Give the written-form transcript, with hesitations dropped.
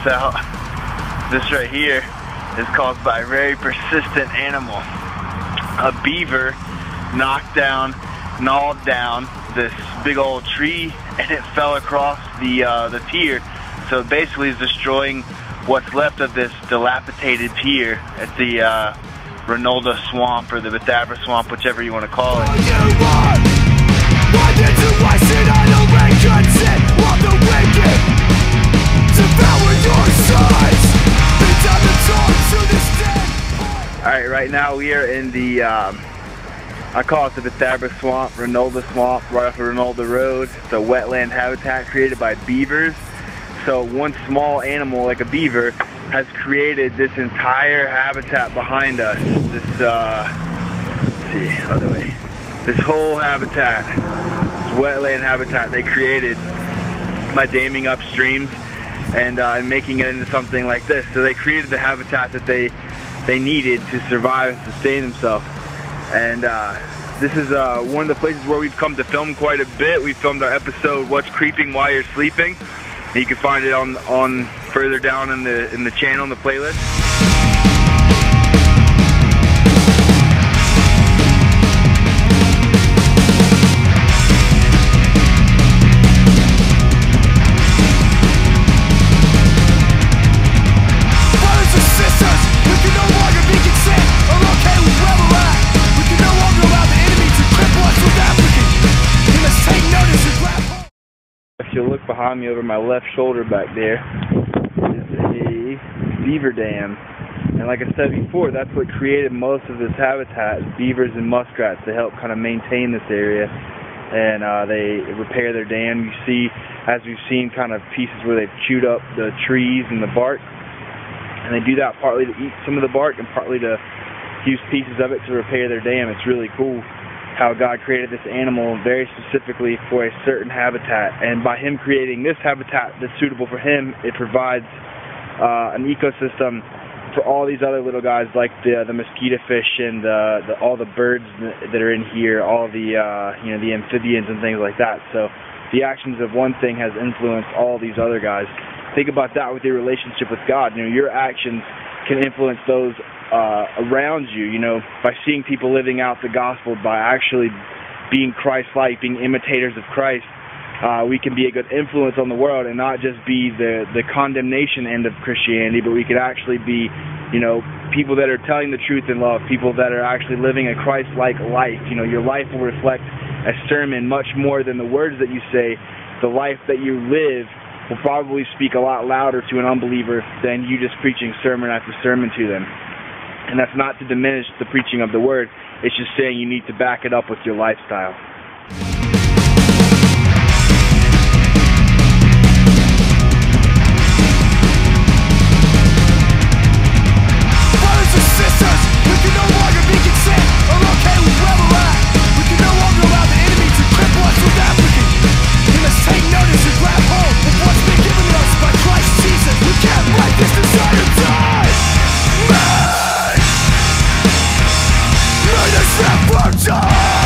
this out. This right here is caused by a very persistent animal. A beaver knocked down, gnawed down this big old tree, and it fell across the pier. So it basically is destroying what's left of this dilapidated pier at the Reynolda Swamp or the Beaver Swamp, whichever you want to call it. Alright, right now we are in the, I call it the Beaver Swamp, Reynolda Swamp, right off of Reynolda Road. It's a wetland habitat created by beavers. So one small animal like a beaver has created this entire habitat behind us. This, let's see, other way. This whole habitat, this wetland habitat they created by damming up streams and making it into something like this. So they created the habitat that they needed to survive and sustain themselves. And this is one of the places where we've come to film quite a bit. We filmed our episode, What's Creeping While You're Sleeping. And you can find it on further down in the channel, in the playlist. If you look behind me over my left shoulder back there is a beaver dam. And like I said before, that's what created most of this habitat, beavers and muskrats. They help kind of maintain this area, and they repair their dam. You see, as we've seen, kind of pieces where they've chewed up the trees and the bark. And they do that partly to eat some of the bark and partly to use pieces of it to repair their dam. It's really cool how God created this animal very specifically for a certain habitat, and by Him creating this habitat that's suitable for Him, it provides an ecosystem for all these other little guys like the mosquito fish and all the birds that are in here, all the the amphibians and things like that. So the actions of one thing has influenced all these other guys. Think about that with your relationship with God. Your actions can influence those around you, by seeing people living out the gospel, by actually being Christ-like, being imitators of Christ. We can be a good influence on the world and not just be the condemnation end of Christianity, but we could actually be, people that are telling the truth in love, people that are actually living a Christ-like life. Your life will reflect a sermon much more than the words that you say. The life that you live will probably speak a lot louder to an unbeliever than you just preaching sermon after sermon to them. And that's not to diminish the preaching of the word. It's just saying you need to back it up with your lifestyle. Brothers and sisters, we can no longer be content or okay with where we're at. We can no longer allow the enemy to cripple us with apathy. We must take notice and grab hold of what's been given to us by Christ Jesus. We can't let this desire die. Let us never die.